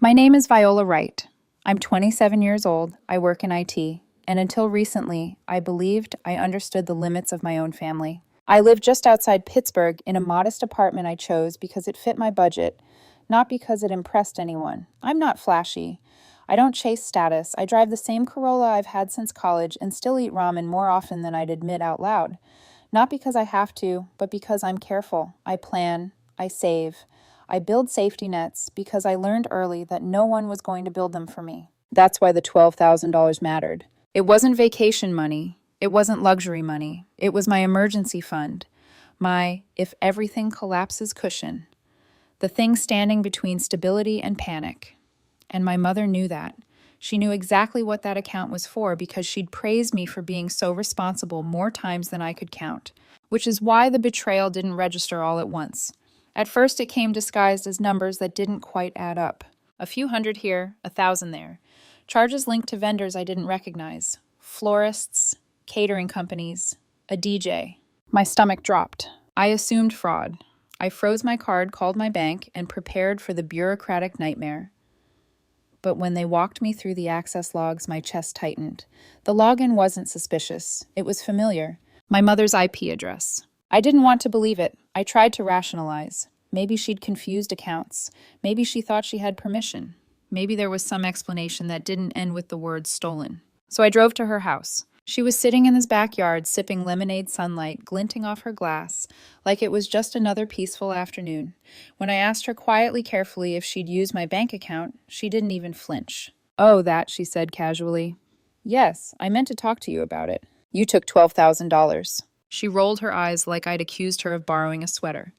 My name is Viola Wright. I'm 27 years old, I work in IT, and until recently, I believed I understood the limits of my own family. I live just outside Pittsburgh in a modest apartment I chose because it fit my budget, not because it impressed anyone. I'm not flashy. I don't chase status. I drive the same Corolla I've had since college and still eat ramen more often than I'd admit out loud. Not because I have to, but because I'm careful. I plan, I save. I build safety nets because I learned early that no one was going to build them for me. That's why the $12,000 mattered. It wasn't vacation money. It wasn't luxury money. It was my emergency fund. My if everything collapses cushion. The thing standing between stability and panic. And my mother knew that. She knew exactly what that account was for because she'd praised me for being so responsible more times than I could count. Which is why the betrayal didn't register all at once. At first, it came disguised as numbers that didn't quite add up. A few hundred here, 1,000 there. Charges linked to vendors I didn't recognize. Florists, catering companies, a DJ. My stomach dropped. I assumed fraud. I froze my card, called my bank, and prepared for the bureaucratic nightmare. But when they walked me through the access logs, my chest tightened. The login wasn't suspicious. It was familiar. My mother's IP address. I didn't want to believe it. I tried to rationalize. Maybe she'd confused accounts. Maybe she thought she had permission. Maybe there was some explanation that didn't end with the word stolen. So I drove to her house. She was sitting in his backyard, sipping lemonade sunlight glinting off her glass, like it was just another peaceful afternoon. When I asked her quietly, carefully, if she'd used my bank account, she didn't even flinch. "Oh, that," she said casually. "Yes, I meant to talk to you about it. You took $12,000. She rolled her eyes like I'd accused her of borrowing a sweater.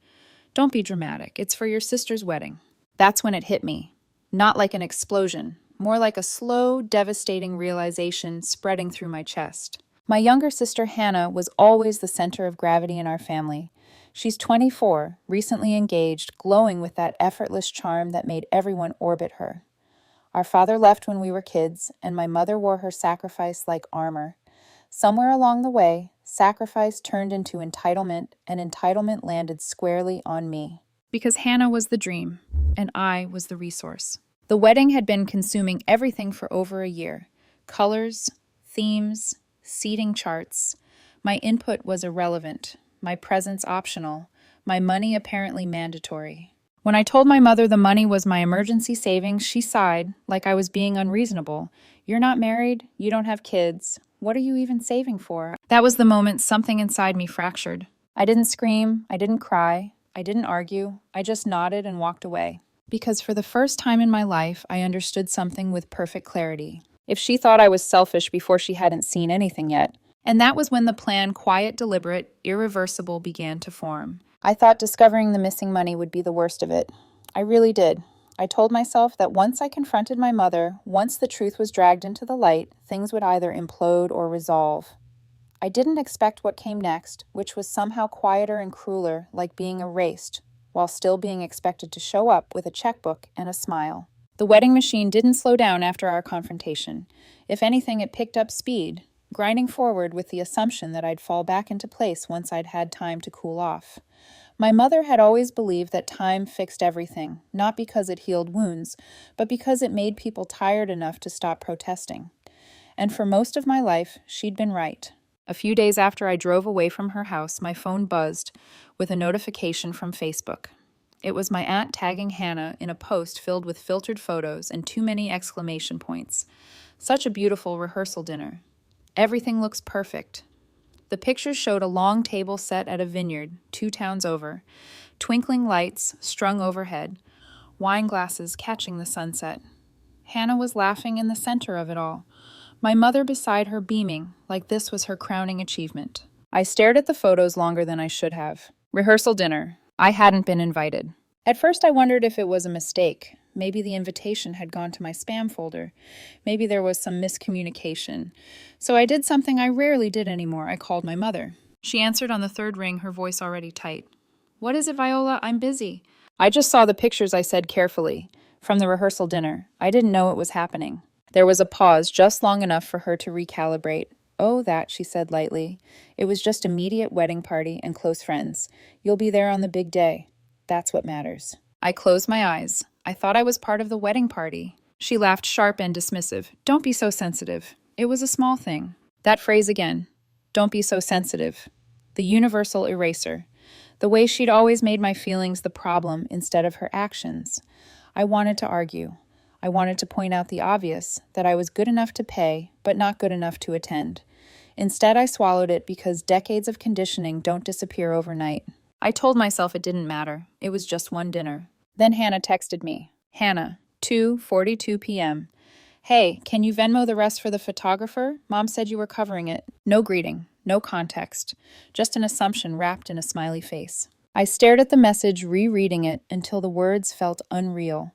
"Don't be dramatic. It's for your sister's wedding." That's when it hit me. Not like an explosion, more like a slow, devastating realization spreading through my chest. My younger sister Hannah was always the center of gravity in our family. She's 24, recently engaged, glowing with that effortless charm that made everyone orbit her. Our father left when we were kids, and my mother wore her sacrifice like armor. Somewhere along the way, sacrifice turned into entitlement, and entitlement landed squarely on me. Because Hannah was the dream, and I was the resource. The wedding had been consuming everything for over a year. Colors, themes, seating charts. My input was irrelevant, my presence optional, my money apparently mandatory. When I told my mother the money was my emergency savings, she sighed, like I was being unreasonable. "You're not married, you don't have kids. What are you even saving for?" That was the moment something inside me fractured. I didn't scream, I didn't cry, I didn't argue, I just nodded and walked away. Because for the first time in my life, I understood something with perfect clarity. If she thought I was selfish before she hadn't seen anything yet. And that was when the plan, quiet, deliberate, irreversible, began to form. I thought discovering the missing money would be the worst of it. I really did. I told myself that once I confronted my mother, once the truth was dragged into the light, things would either implode or resolve. I didn't expect what came next, which was somehow quieter and crueler, like being erased, while still being expected to show up with a checkbook and a smile. The wedding machine didn't slow down after our confrontation. If anything, it picked up speed, grinding forward with the assumption that I'd fall back into place once I'd had time to cool off. My mother had always believed that time fixed everything, not because it healed wounds, but because it made people tired enough to stop protesting. And for most of my life, she'd been right. A few days after I drove away from her house, my phone buzzed with a notification from Facebook. It was my aunt tagging Hannah in a post filled with filtered photos and too many exclamation points. Such a beautiful rehearsal dinner. Everything looks perfect. The pictures showed a long table set at a vineyard 2 towns over, twinkling lights strung overhead, wine glasses catching the sunset. Hannah was laughing in the center of it all, my mother beside her beaming like this was her crowning achievement. I stared at the photos longer than I should have. Rehearsal dinner. I hadn't been invited. At first I wondered if it was a mistake. Maybe the invitation had gone to my spam folder. Maybe there was some miscommunication. So I did something I rarely did anymore. I called my mother. She answered on the 3rd ring, her voice already tight. "What is it, Viola? I'm busy." I just saw the pictures, I said carefully, from the rehearsal dinner. I didn't know it was happening. There was a pause, just long enough for her to recalibrate. "Oh, that," she said lightly. "It was just immediate wedding party and close friends. You'll be there on the big day. That's what matters." I closed my eyes. I thought I was part of the wedding party. She laughed sharp and dismissive. Don't be so sensitive. It was a small thing. That phrase again. Don't be so sensitive. The universal eraser. The way she'd always made my feelings the problem instead of her actions. I wanted to argue. I wanted to point out the obvious, that I was good enough to pay, but not good enough to attend. Instead, I swallowed it because decades of conditioning don't disappear overnight. I told myself it didn't matter. It was just one dinner. Then Hannah texted me. Hannah, 2:42 p.m. Hey, can you Venmo the rest for the photographer? Mom said you were covering it. No greeting, no context, just an assumption wrapped in a smiley face. I stared at the message, rereading it until the words felt unreal.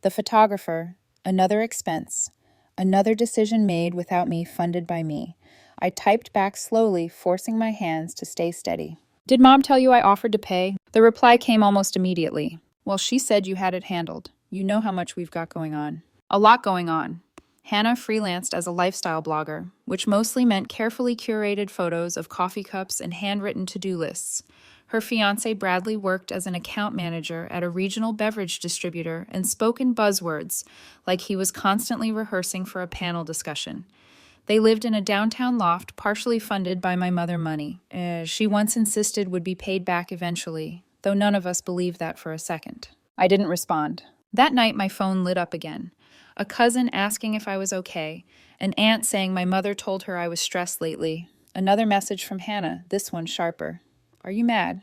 The photographer, another expense, another decision made without me, funded by me. I typed back slowly, forcing my hands to stay steady. Did Mom tell you I offered to pay? The reply came almost immediately. Well, she said you had it handled. You know how much we've got going on. A lot going on. Hannah freelanced as a lifestyle blogger, which mostly meant carefully curated photos of coffee cups and handwritten to-do lists. Her fiancé Bradley worked as an account manager at a regional beverage distributor and spoke in buzzwords, like he was constantly rehearsing for a panel discussion. They lived in a downtown loft partially funded by my mother money. She once insisted would be paid back eventually, though none of us believed that for a second. I didn't respond. That night, my phone lit up again. A cousin asking if I was okay, an aunt saying my mother told her I was stressed lately, another message from Hannah, this one sharper. Are you mad?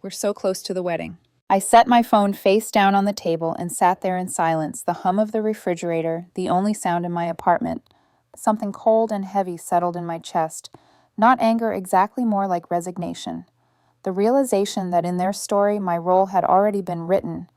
We're so close to the wedding. I set my phone face down on the table and sat there in silence, the hum of the refrigerator, the only sound in my apartment. Something cold and heavy settled in my chest, not anger exactly, more like resignation. The realization that in their story my role had already been written.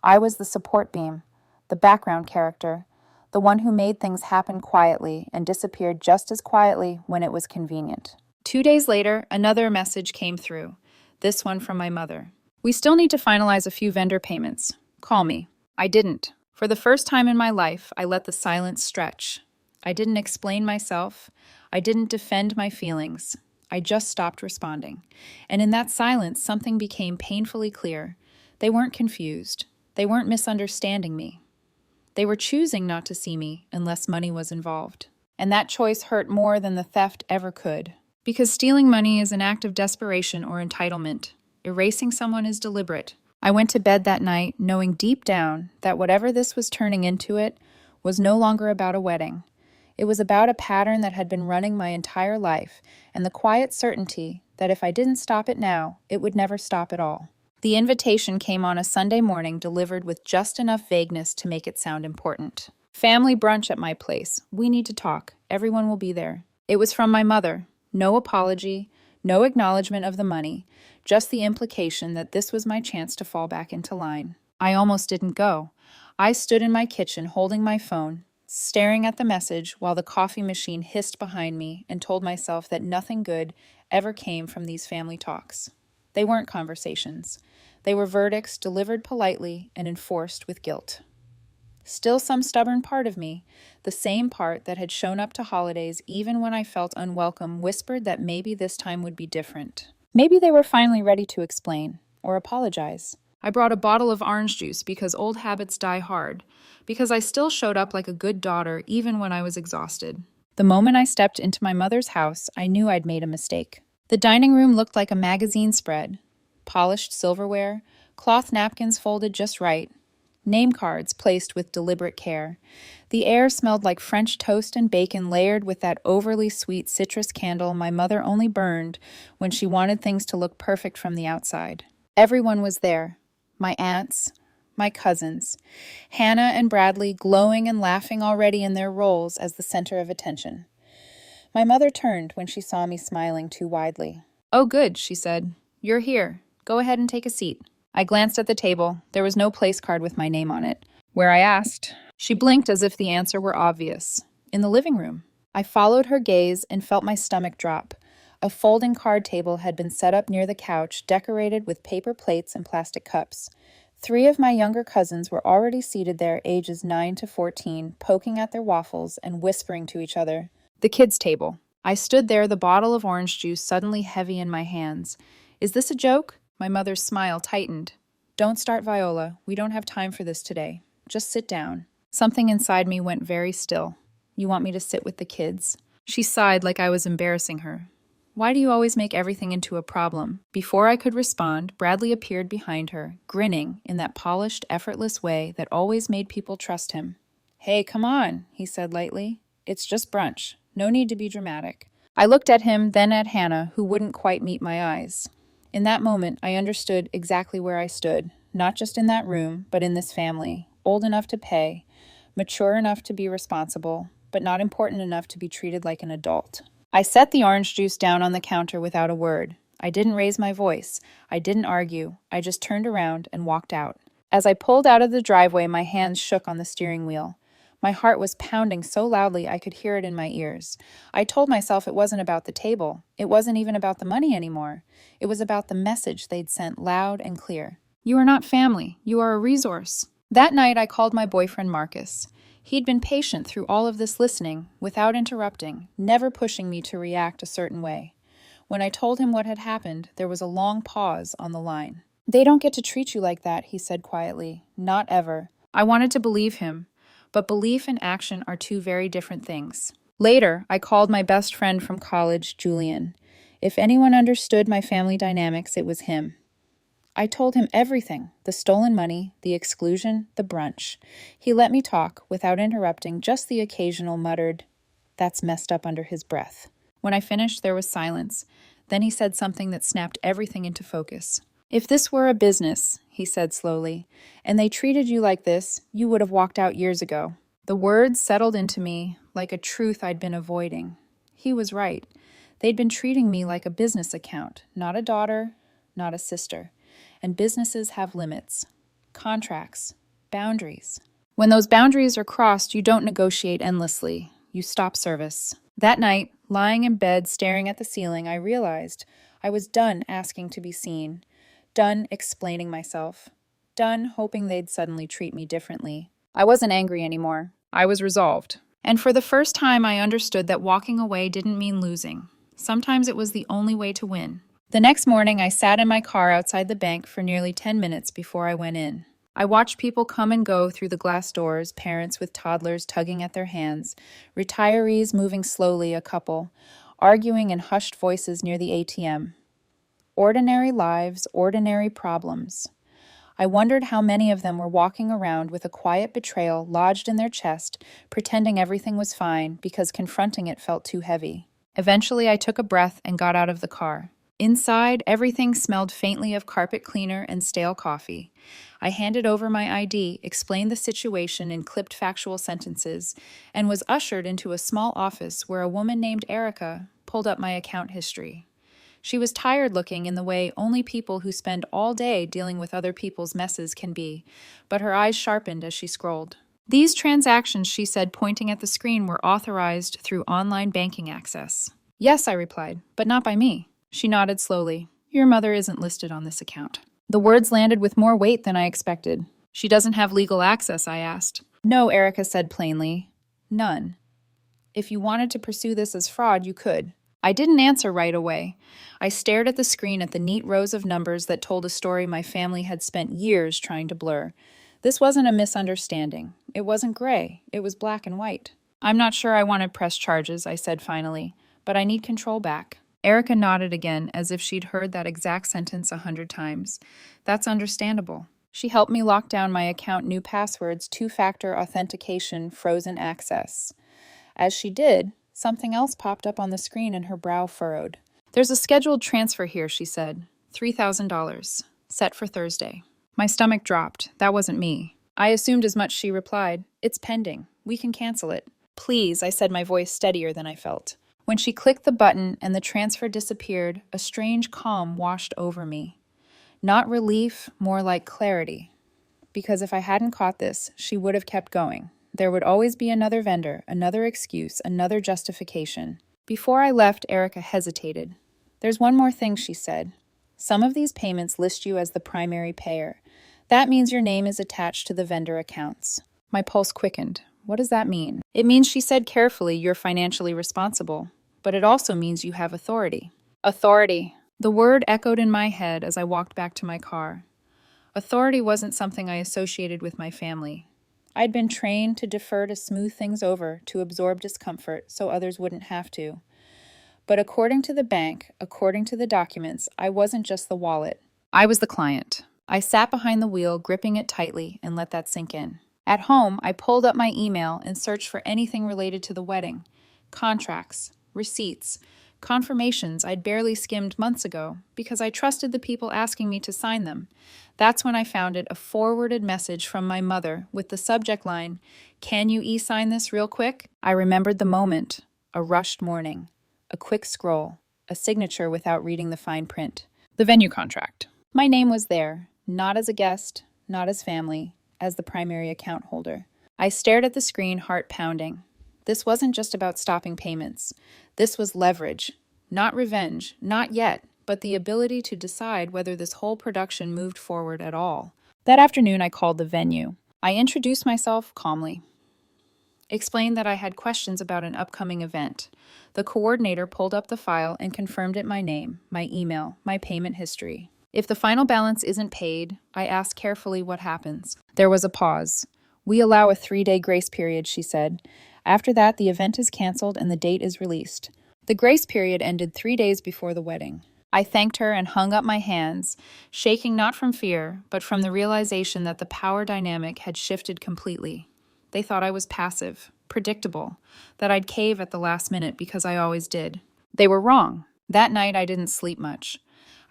I was the support beam, the background character, the one who made things happen quietly and disappeared just as quietly when it was convenient. 2 days later, another message came through, this one from my mother. We still need to finalize a few vendor payments. Call me. I didn't. For the first time in my life, I let the silence stretch. I didn't explain myself. I didn't defend my feelings. I just stopped responding. And in that silence, something became painfully clear. They weren't confused. They weren't misunderstanding me. They were choosing not to see me unless money was involved. And that choice hurt more than the theft ever could. Because stealing money is an act of desperation or entitlement. Erasing someone is deliberate. I went to bed that night knowing deep down that whatever this was turning into it was no longer about a wedding. It was about a pattern that had been running my entire life, and the quiet certainty that if I didn't stop it now, it would never stop at all. The invitation came on a Sunday morning, delivered with just enough vagueness to make it sound important. Family brunch at my place. We need to talk. Everyone will be there. It was from my mother. No apology, no acknowledgement of the money, just the implication that this was my chance to fall back into line. I almost didn't go. I stood in my kitchen holding my phone, staring at the message while the coffee machine hissed behind me, and told myself that nothing good ever came from these family talks. They weren't conversations. They were verdicts delivered politely and enforced with guilt. Still, some stubborn part of me, the same part that had shown up to holidays even when I felt unwelcome, whispered that maybe this time would be different. Maybe they were finally ready to explain or apologize. I brought a bottle of orange juice because old habits die hard, because I still showed up like a good daughter even when I was exhausted. The moment I stepped into my mother's house, I knew I'd made a mistake. The dining room looked like a magazine spread. Polished silverware, cloth napkins folded just right, name cards placed with deliberate care. The air smelled like French toast and bacon layered with that overly sweet citrus candle my mother only burned when she wanted things to look perfect from the outside. Everyone was there. My aunts, my cousins, Hannah and Bradley glowing and laughing already in their roles as the center of attention. My mother turned when she saw me smiling too widely. "Oh, good," she said. "You're here. Go ahead and take a seat." I glanced at the table. There was no place card with my name on it. Where I asked, she blinked as if the answer were obvious. In the living room. I followed her gaze and felt my stomach drop. A folding card table had been set up near the couch, decorated with paper plates and plastic cups. 3 of my younger cousins were already seated there, ages 9 to 14, poking at their waffles and whispering to each other. The kids' table. I stood there, the bottle of orange juice suddenly heavy in my hands. Is this a joke? My mother's smile tightened. Don't start, Viola. We don't have time for this today. Just sit down. Something inside me went very still. You want me to sit with the kids? She sighed like I was embarrassing her. Why do you always make everything into a problem? Before I could respond, Bradley appeared behind her, grinning in that polished, effortless way that always made people trust him. Hey, come on, he said lightly. It's just brunch. No need to be dramatic. I looked at him, then at Hannah, who wouldn't quite meet my eyes. In that moment, I understood exactly where I stood, not just in that room, but in this family, old enough to pay, mature enough to be responsible, but not important enough to be treated like an adult. I set the orange juice down on the counter without a word. I didn't raise my voice. I didn't argue. I just turned around and walked out. As I pulled out of the driveway, my hands shook on the steering wheel. My heart was pounding so loudly I could hear it in my ears. I told myself it wasn't about the table. It wasn't even about the money anymore. It was about the message they'd sent loud and clear. You are not family. You are a resource. That night, I called my boyfriend Marcus. He'd been patient through all of this listening, without interrupting, never pushing me to react a certain way. When I told him what had happened, there was a long pause on the line. They don't get to treat you like that, he said quietly. Not ever. I wanted to believe him, but belief and action are two very different things. Later, I called my best friend from college, Julian. If anyone understood my family dynamics, it was him. I told him everything, the stolen money, the exclusion, the brunch. He let me talk without interrupting, just the occasional muttered, "That's messed up," under his breath. When I finished, there was silence. Then he said something that snapped everything into focus. If this were a business, he said slowly, and they treated you like this, you would have walked out years ago. The words settled into me like a truth I'd been avoiding. He was right. They'd been treating me like a business account, not a daughter, not a sister. And businesses have limits, contracts, boundaries. When those boundaries are crossed, you don't negotiate endlessly. You stop service. That night, lying in bed staring at the ceiling, I realized I was done asking to be seen, done explaining myself, done hoping they'd suddenly treat me differently. I wasn't angry anymore. I was resolved. And for the first time, I understood that walking away didn't mean losing. Sometimes it was the only way to win. The next morning, I sat in my car outside the bank for nearly 10 minutes before I went in. I watched people come and go through the glass doors, parents with toddlers tugging at their hands, retirees moving slowly, a couple, arguing in hushed voices near the ATM. Ordinary lives, ordinary problems. I wondered how many of them were walking around with a quiet betrayal lodged in their chest, pretending everything was fine because confronting it felt too heavy. Eventually, I took a breath and got out of the car. Inside, everything smelled faintly of carpet cleaner and stale coffee. I handed over my ID, explained the situation in clipped factual sentences, and was ushered into a small office where a woman named Erica pulled up my account history. She was tired-looking in the way only people who spend all day dealing with other people's messes can be, but her eyes sharpened as she scrolled. These transactions, she said, pointing at the screen, were authorized through online banking access. Yes, I replied, but not by me. She nodded slowly. Your mother isn't listed on this account. The words landed with more weight than I expected. She doesn't have legal access, I asked. No, Erica said plainly. None. If you wanted to pursue this as fraud, you could. I didn't answer right away. I stared at the screen at the neat rows of numbers that told a story my family had spent years trying to blur. This wasn't a misunderstanding. It wasn't gray. It was black and white. I'm not sure I want to press charges, I said finally, but I need control back. Erica nodded again, as if she'd heard that exact sentence 100 times. That's understandable. She helped me lock down my account new passwords, two-factor authentication, frozen access. As she did, something else popped up on the screen and her brow furrowed. There's a scheduled transfer here, she said. $3,000. Set for Thursday. My stomach dropped. That wasn't me. I assumed as much, she replied. It's pending. We can cancel it. Please, I said, my voice steadier than I felt. When she clicked the button and the transfer disappeared, a strange calm washed over me. Not relief, more like clarity. Because if I hadn't caught this, she would have kept going. There would always be another vendor, another excuse, another justification. Before I left, Erica hesitated. There's one more thing, she said. Some of these payments list you as the primary payer. That means your name is attached to the vendor accounts. My pulse quickened. What does that mean? It means, she said carefully, you're financially responsible. But it also means you have authority. Authority. The word echoed in my head as I walked back to my car. Authority wasn't something I associated with my family. I'd been trained to defer to smooth things over, to absorb discomfort so others wouldn't have to. But according to the bank, according to the documents, I wasn't just the wallet. I was the client. I sat behind the wheel, gripping it tightly, and let that sink in. At home, I pulled up my email and searched for anything related to the wedding. Contracts, receipts, confirmations I'd barely skimmed months ago because I trusted the people asking me to sign them. That's when I found a forwarded message from my mother with the subject line, "Can you e-sign this real quick?" I remembered the moment, a rushed morning, a quick scroll, a signature without reading the fine print. The venue contract. My name was there, not as a guest, not as family, as the primary account holder. I stared at the screen, heart pounding. This wasn't just about stopping payments. This was leverage. Not revenge, not yet, but the ability to decide whether this whole production moved forward at all. That afternoon, I called the venue. I introduced myself calmly, explained that I had questions about an upcoming event. The coordinator pulled up the file and confirmed it my name, my email, my payment history. If the final balance isn't paid, I asked carefully what happens. There was a pause. "We allow a 3-day grace period," she said. "After that, the event is canceled and the date is released." The grace period ended 3 days before the wedding. I thanked her and hung up my hands, shaking not from fear, but from the realization that the power dynamic had shifted completely. They thought I was passive, predictable, that I'd cave at the last minute because I always did. They were wrong. That night, I didn't sleep much.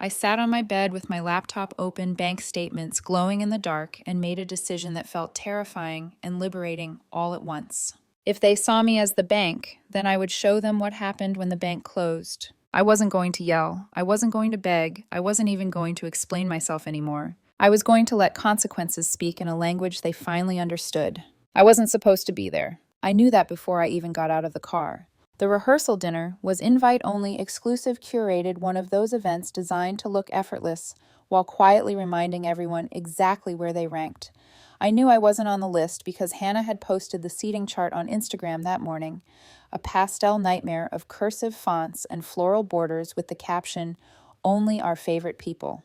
I sat on my bed with my laptop open, bank statements glowing in the dark, and made a decision that felt terrifying and liberating all at once. If they saw me as the bank, then I would show them what happened when the bank closed. I wasn't going to yell. I wasn't going to beg. I wasn't even going to explain myself anymore. I was going to let consequences speak in a language they finally understood. I wasn't supposed to be there. I knew that before I even got out of the car. The rehearsal dinner was invite-only, exclusive, curated, one of those events designed to look effortless while quietly reminding everyone exactly where they ranked. I knew I wasn't on the list because Hannah had posted the seating chart on Instagram that morning, a pastel nightmare of cursive fonts and floral borders with the caption, "Only our favorite people."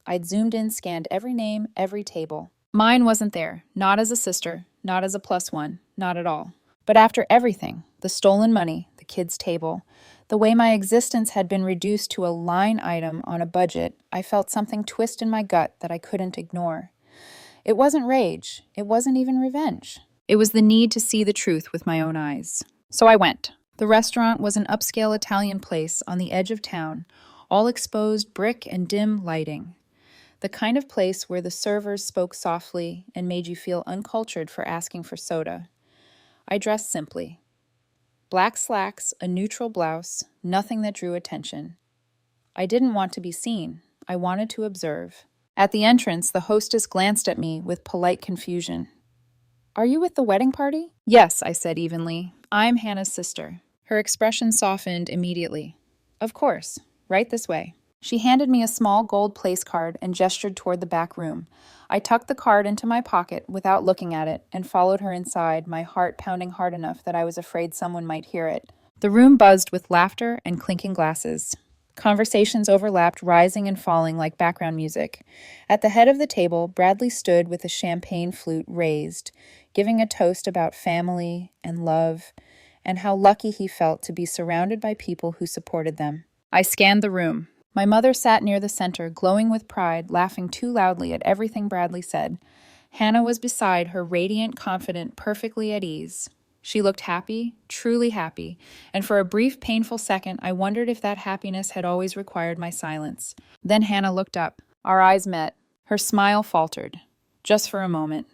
I'd zoomed in, scanned every name, every table. Mine wasn't there, not as a sister, not as a +1, not at all. But after everything, the stolen money, the kids' table, the way my existence had been reduced to a line item on a budget, I felt something twist in my gut that I couldn't ignore. It wasn't rage. It wasn't even revenge. It was the need to see the truth with my own eyes. So I went. The restaurant was an upscale Italian place on the edge of town, all exposed brick and dim lighting. The kind of place where the servers spoke softly and made you feel uncultured for asking for soda. I dressed simply. Black slacks, a neutral blouse, nothing that drew attention. I didn't want to be seen. I wanted to observe. At the entrance, the hostess glanced at me with polite confusion. "Are you with the wedding party?" "Yes," I said evenly. "I'm Hannah's sister." Her expression softened immediately. "Of course. Right this way." She handed me a small gold place card and gestured toward the back room. I tucked the card into my pocket without looking at it and followed her inside, my heart pounding hard enough that I was afraid someone might hear it. The room buzzed with laughter and clinking glasses. Conversations overlapped, rising and falling like background music. At the head of the table, Bradley stood with a champagne flute raised, giving a toast about family and love, and how lucky he felt to be surrounded by people who supported them. I scanned the room. My mother sat near the center, glowing with pride, laughing too loudly at everything Bradley said. Hannah was beside her, radiant, confident, perfectly at ease. She looked happy, truly happy, and for a brief, painful second, I wondered if that happiness had always required my silence. Then Hannah looked up. Our eyes met. Her smile faltered. Just for a moment.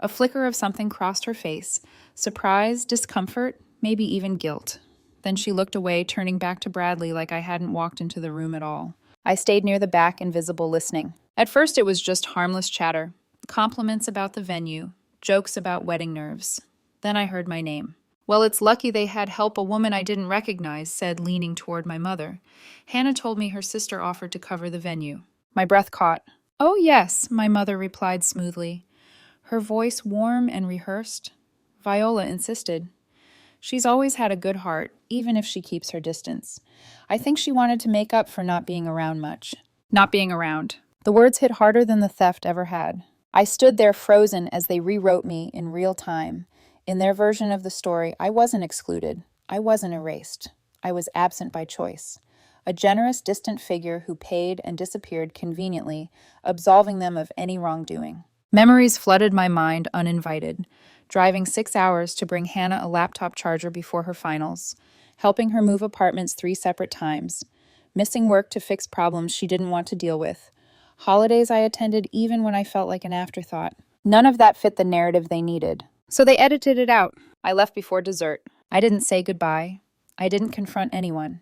A flicker of something crossed her face. Surprise, discomfort, maybe even guilt. Then she looked away, turning back to Bradley like I hadn't walked into the room at all. I stayed near the back, invisible, listening. At first it was just harmless chatter. Compliments about the venue. Jokes about wedding nerves. Then I heard my name. "Well, it's lucky they had help a woman I didn't recognize," said, leaning toward my mother. "Hannah told me her sister offered to cover the venue." My breath caught. "Oh, yes," my mother replied smoothly. Her voice warm and rehearsed. "Viola insisted. She's always had a good heart, even if she keeps her distance. I think she wanted to make up for not being around much." Not being around. The words hit harder than the theft ever had. I stood there frozen as they rewrote me in real time. In their version of the story, I wasn't excluded. I wasn't erased. I was absent by choice. A generous, distant figure who paid and disappeared conveniently, absolving them of any wrongdoing. Memories flooded my mind uninvited. Driving 6 hours to bring Hannah a laptop charger before her finals. Helping her move apartments 3 separate times. Missing work to fix problems she didn't want to deal with. Holidays I attended even when I felt like an afterthought. None of that fit the narrative they needed. So they edited it out. I left before dessert. I didn't say goodbye. I didn't confront anyone.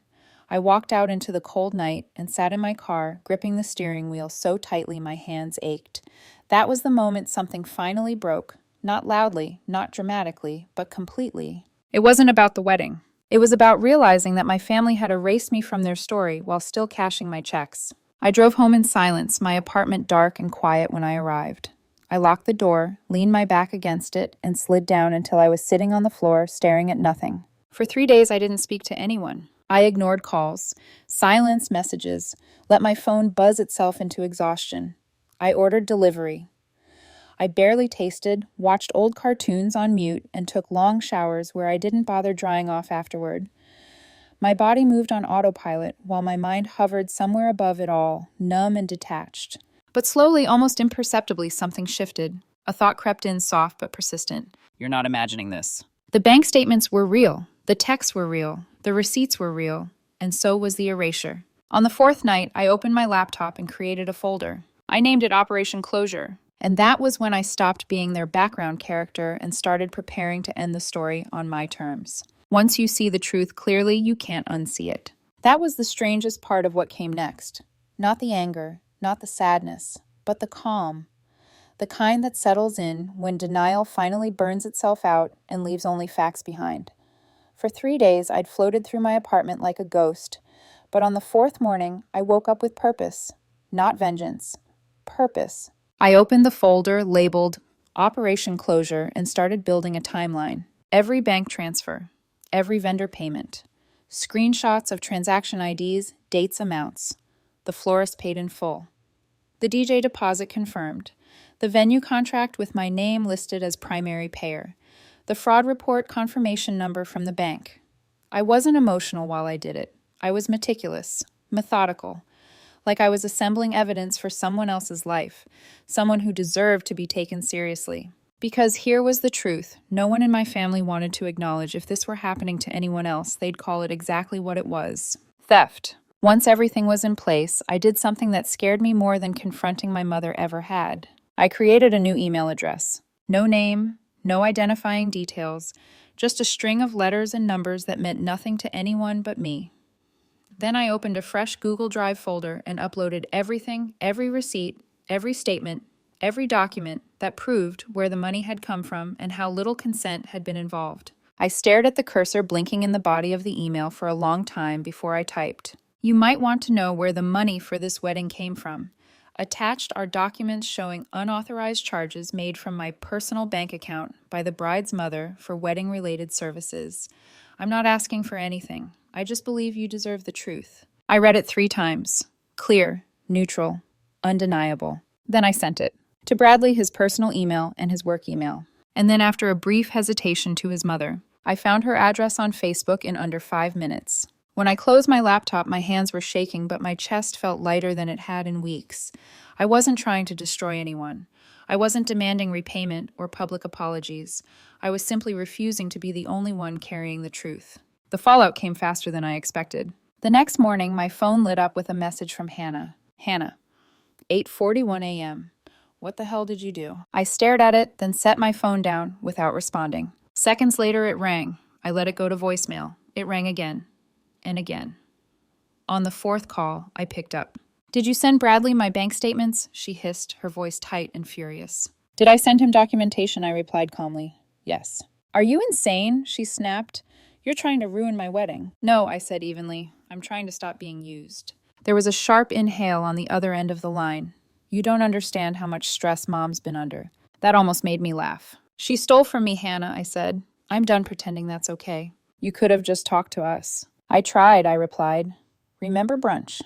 I walked out into the cold night and sat in my car, gripping the steering wheel so tightly my hands ached. That was the moment something finally broke. Not loudly, not dramatically, but completely. It wasn't about the wedding. It was about realizing that my family had erased me from their story while still cashing my checks. I drove home in silence, my apartment dark and quiet when I arrived. I locked the door, leaned my back against it, and slid down until I was sitting on the floor, staring at nothing. For 3 days, I didn't speak to anyone. I ignored calls, silenced messages, let my phone buzz itself into exhaustion. I ordered delivery. I barely tasted, watched old cartoons on mute, and took long showers where I didn't bother drying off afterward. My body moved on autopilot while my mind hovered somewhere above it all, numb and detached. But slowly, almost imperceptibly, something shifted. A thought crept in, soft but persistent. You're not imagining this. The bank statements were real. The texts were real. The receipts were real. And so was the erasure. On the 4th night, I opened my laptop and created a folder. I named it Operation Closure. And that was when I stopped being their background character and started preparing to end the story on my terms. Once you see the truth clearly, you can't unsee it. That was the strangest part of what came next. Not the anger, not the sadness, but the calm. The kind that settles in when denial finally burns itself out and leaves only facts behind. For 3 days, I'd floated through my apartment like a ghost, but on the 4th morning, I woke up with purpose. Not vengeance. Purpose. I opened the folder labeled Operation Closure and started building a timeline. Every bank transfer. Every vendor payment. Screenshots of transaction IDs, dates, amounts. The florist paid in full. The DJ deposit confirmed. The venue contract with my name listed as primary payer. The fraud report confirmation number from the bank. I wasn't emotional while I did it. I was meticulous, methodical, like I was assembling evidence for someone else's life, someone who deserved to be taken seriously. Because here was the truth. No one in my family wanted to acknowledge if this were happening to anyone else, they'd call it exactly what it was. Theft. Once everything was in place, I did something that scared me more than confronting my mother ever had. I created a new email address. No name, no identifying details, just a string of letters and numbers that meant nothing to anyone but me. Then I opened a fresh Google Drive folder and uploaded everything, every receipt, every statement, every document that proved where the money had come from and how little consent had been involved. I stared at the cursor blinking in the body of the email for a long time before I typed. You might want to know where the money for this wedding came from. Attached are documents showing unauthorized charges made from my personal bank account by the bride's mother for wedding-related services. I'm not asking for anything. I just believe you deserve the truth. I read it 3 times. Clear, neutral, undeniable. Then I sent it. To Bradley, his personal email and his work email. And then after a brief hesitation to his mother. I found her address on Facebook in under 5 minutes. When I closed my laptop, my hands were shaking, but my chest felt lighter than it had in weeks. I wasn't trying to destroy anyone. I wasn't demanding repayment or public apologies. I was simply refusing to be the only one carrying the truth. The fallout came faster than I expected. The next morning, my phone lit up with a message from Hannah. Hannah, 8:41 a.m. What the hell did you do? I stared at it, then set my phone down without responding. Seconds later, it rang. I let it go to voicemail. It rang again. And again. On the 4th call, I picked up. Did you send Bradley my bank statements? She hissed, her voice tight and furious. Did I send him documentation? I replied calmly. Yes. Are you insane? She snapped. You're trying to ruin my wedding. No, I said evenly. I'm trying to stop being used. There was a sharp inhale on the other end of the line. You don't understand how much stress Mom's been under. That almost made me laugh. She stole from me, Hannah, I said. I'm done pretending that's okay. You could have just talked to us. I tried, I replied. Remember brunch?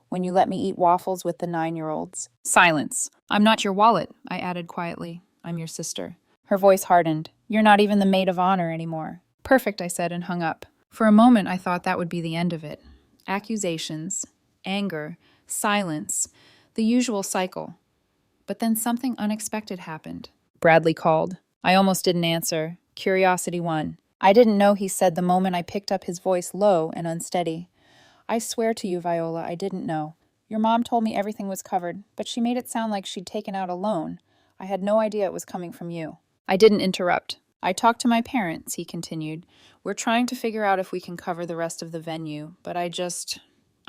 when you let me eat waffles with the 9-year-olds. Silence. I'm not your wallet, I added quietly. I'm your sister. Her voice hardened. You're not even the maid of honor anymore. Perfect, I said and hung up. For a moment, I thought that would be the end of it. Accusations, anger, silence, the usual cycle. But then something unexpected happened. Bradley called. I almost didn't answer. Curiosity won. I didn't know he said the moment I picked up his voice low and unsteady. I swear to you, Viola, I didn't know. Your mom told me everything was covered, but she made it sound like she'd taken out a loan. I had no idea it was coming from you. I didn't interrupt. I talked to my parents, he continued. We're trying to figure out if we can cover the rest of the venue, but I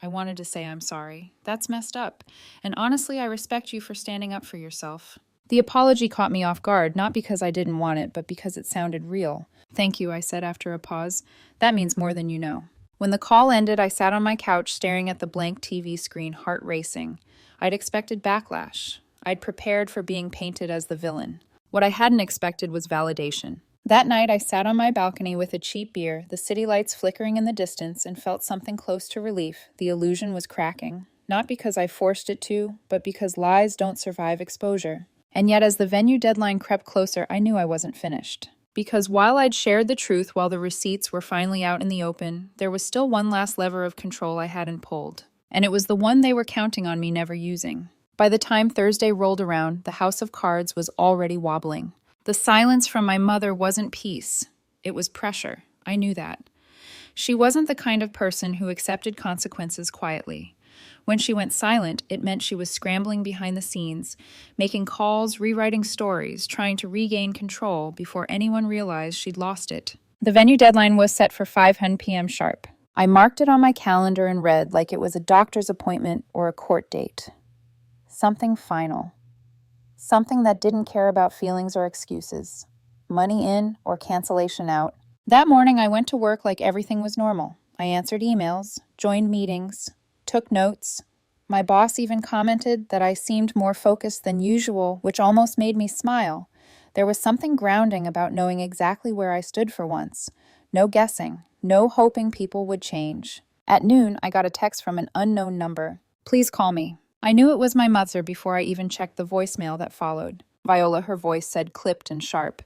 wanted to say I'm sorry. That's messed up. And honestly, I respect you for standing up for yourself. The apology caught me off guard, not because I didn't want it, but because it sounded real. Thank you, I said after a pause. That means more than you know. When the call ended, I sat on my couch staring at the blank TV screen, heart racing. I'd expected backlash. I'd prepared for being painted as the villain. What I hadn't expected was validation. That night, I sat on my balcony with a cheap beer, the city lights flickering in the distance, and felt something close to relief. The illusion was cracking. Not because I forced it to, but because lies don't survive exposure. And yet, as the venue deadline crept closer, I knew I wasn't finished. Because while I'd shared the truth while the receipts were finally out in the open, there was still one last lever of control I hadn't pulled. And it was the one they were counting on me never using. By the time Thursday rolled around, the house of cards was already wobbling. The silence from my mother wasn't peace. It was pressure. I knew that. She wasn't the kind of person who accepted consequences quietly. When she went silent, it meant she was scrambling behind the scenes, making calls, rewriting stories, trying to regain control before anyone realized she'd lost it. The venue deadline was set for 5:00 p.m. sharp. I marked it on my calendar in red like it was a doctor's appointment or a court date. Something final. Something that didn't care about feelings or excuses. Money in or cancellation out. That morning, I went to work like everything was normal. I answered emails, joined meetings, took notes. My boss even commented that I seemed more focused than usual, which almost made me smile. There was something grounding about knowing exactly where I stood for once. No guessing, no hoping people would change. At noon, I got a text from an unknown number. Please call me. I knew it was my mother before I even checked the voicemail that followed. Viola, her voice said, clipped and sharp.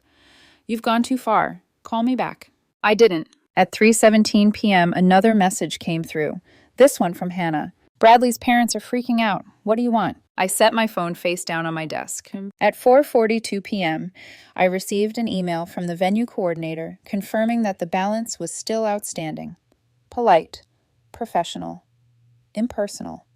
You've gone too far. Call me back. I didn't. At 3:17 p.m., another message came through. This one from Hannah. Bradley's parents are freaking out. What do you want? I set my phone face down on my desk. At 4:42 p.m., I received an email from the venue coordinator confirming that the balance was still outstanding. Polite, professional, impersonal.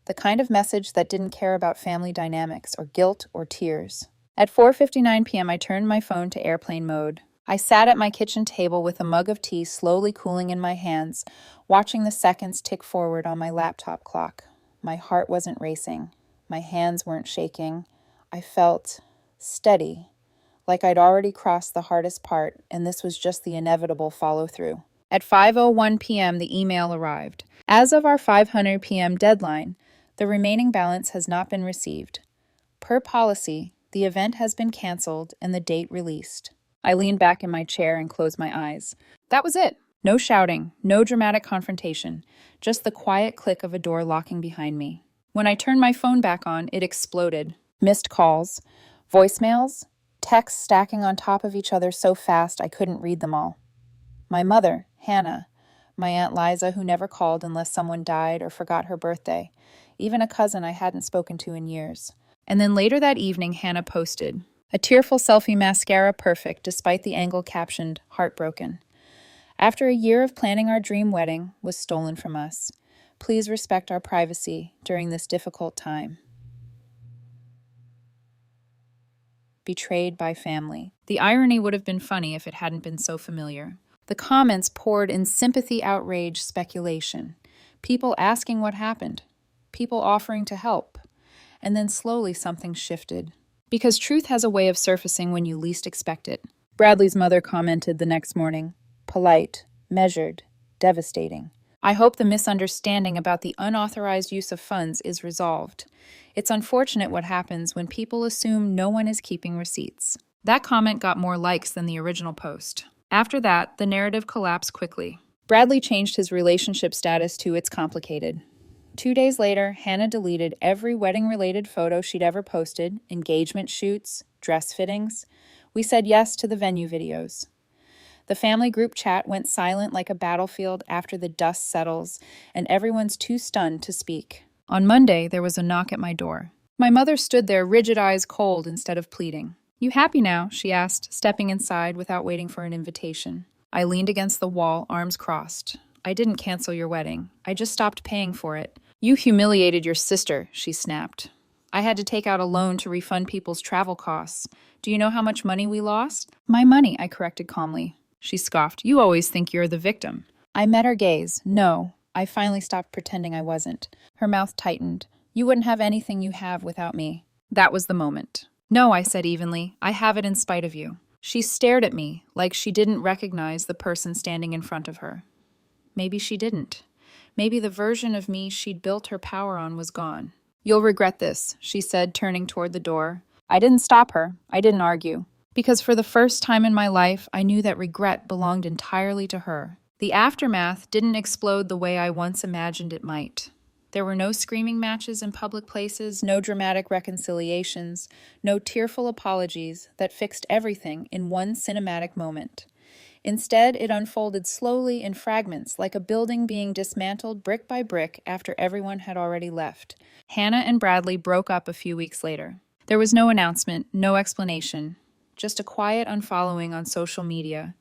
The kind of message that didn't care about family dynamics or guilt or tears. At 4:59 p.m., I turned my phone to airplane mode. I sat at my kitchen table with a mug of tea slowly cooling in my hands, watching the seconds tick forward on my laptop clock. My heart wasn't racing. My hands weren't shaking. I felt steady, like I'd already crossed the hardest part, and this was just the inevitable follow-through. At 5:01 p.m., the email arrived. As of our 5:00 p.m. deadline, the remaining balance has not been received. Per policy, the event has been canceled and the date released. I leaned back in my chair and closed my eyes. That was it. No shouting, no dramatic confrontation, just the quiet click of a door locking behind me. When I turned my phone back on, it exploded. Missed calls, voicemails, texts stacking on top of each other so fast I couldn't read them all. My mother, Hannah, my Aunt Liza, who never called unless someone died or forgot her birthday, even a cousin I hadn't spoken to in years. And then later that evening, Hannah posted, a tearful selfie mascara perfect despite the angle captioned, heartbroken. After a year of planning our dream wedding was stolen from us. Please respect our privacy during this difficult time. Betrayed by family. The irony would have been funny if it hadn't been so familiar. The comments poured in sympathy, outrage, speculation. People asking what happened. People offering to help. And then slowly something shifted. Because truth has a way of surfacing when you least expect it. Bradley's mother commented the next morning. Polite, measured, devastating. I hope the misunderstanding about the unauthorized use of funds is resolved. It's unfortunate what happens when people assume no one is keeping receipts. That comment got more likes than the original post. After that, the narrative collapsed quickly. Bradley changed his relationship status to "it's complicated." 2 days later, Hannah deleted every wedding-related photo she'd ever posted, engagement shoots, dress fittings. We said yes to the venue videos. The family group chat went silent like a battlefield after the dust settles, and everyone's too stunned to speak. On Monday, there was a knock at my door. My mother stood there, rigid eyes cold instead of pleading. "You happy now?" she asked, stepping inside without waiting for an invitation. I leaned against the wall, arms crossed. "I didn't cancel your wedding. I just stopped paying for it." "You humiliated your sister," she snapped. "I had to take out a loan to refund people's travel costs. Do you know how much money we lost?" "My money," I corrected calmly. She scoffed. "You always think you're the victim." I met her gaze. No, I finally stopped pretending I wasn't. Her mouth tightened. "You wouldn't have anything you have without me." That was the moment. "No," I said evenly. "I have it in spite of you." She stared at me like she didn't recognize the person standing in front of her. Maybe she didn't. Maybe the version of me she'd built her power on was gone. "You'll regret this," she said, turning toward the door. I didn't stop her. I didn't argue. Because for the first time in my life, I knew that regret belonged entirely to her. The aftermath didn't explode the way I once imagined it might. There were no screaming matches in public places, no dramatic reconciliations, no tearful apologies that fixed everything in one cinematic moment. Instead, it unfolded slowly in fragments, like a building being dismantled brick by brick after everyone had already left. Hannah and Bradley broke up a few weeks later. There was no announcement, no explanation, just a quiet unfollowing on social media.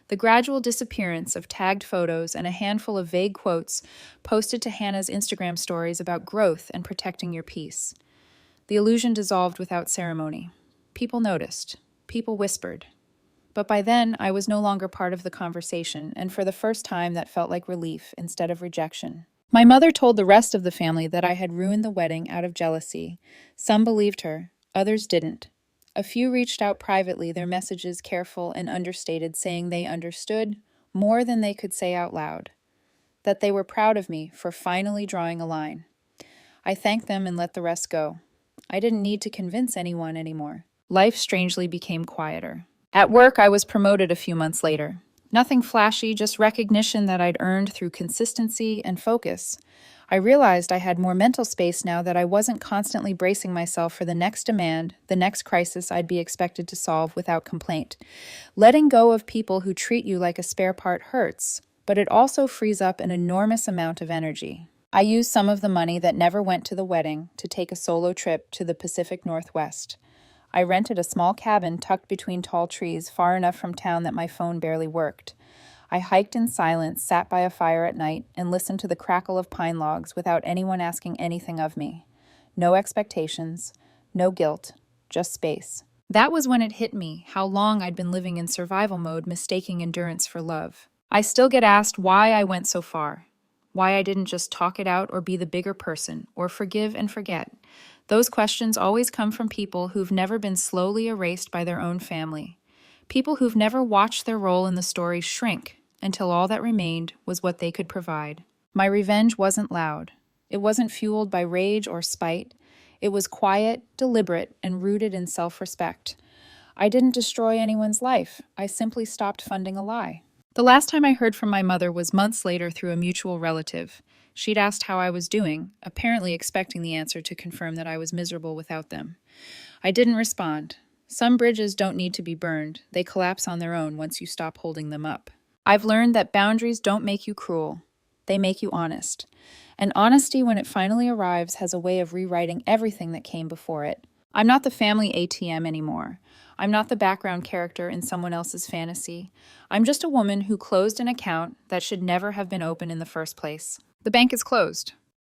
The gradual disappearance of tagged photos and a handful of vague quotes posted to Hannah's Instagram stories about growth and protecting your peace. The illusion dissolved without ceremony. People noticed. People whispered. But by then, I was no longer part of the conversation, and for the first time that felt like relief instead of rejection. My mother told the rest of the family that I had ruined the wedding out of jealousy. Some believed her, others didn't. A few reached out privately, their messages careful and understated, saying they understood more than they could say out loud. That they were proud of me for finally drawing a line. I thanked them and let the rest go. I didn't need to convince anyone anymore. Life strangely became quieter. At work, I was promoted a few months later. Nothing flashy, just recognition that I'd earned through consistency and focus. I realized I had more mental space now, that I wasn't constantly bracing myself for the next demand, the next crisis I'd be expected to solve without complaint. Letting go of people who treat you like a spare part hurts, but it also frees up an enormous amount of energy. I used some of the money that never went to the wedding to take a solo trip to the Pacific Northwest. I rented a small cabin tucked between tall trees, far enough from town that my phone barely worked. I hiked in silence, sat by a fire at night, and listened to the crackle of pine logs without anyone asking anything of me. No expectations, no guilt, just space. That was when it hit me how long I'd been living in survival mode, mistaking endurance for love. I still get asked why I went so far, why I didn't just talk it out or be the bigger person, or forgive and forget. Those questions always come from people who've never been slowly erased by their own family. People who've never watched their role in the story shrink until all that remained was what they could provide. My revenge wasn't loud. It wasn't fueled by rage or spite. It was quiet, deliberate, and rooted in self-respect. I didn't destroy anyone's life. I simply stopped funding a lie. The last time I heard from my mother was months later through a mutual relative. She'd asked how I was doing, apparently expecting the answer to confirm that I was miserable without them. I didn't respond. Some bridges don't need to be burned. They collapse on their own once you stop holding them up. I've learned that boundaries don't make you cruel. They make you honest. And honesty, when it finally arrives, has a way of rewriting everything that came before it. I'm not the family ATM anymore. I'm not the background character in someone else's fantasy. I'm just a woman who closed an account that should never have been open in the first place. The bank is closed.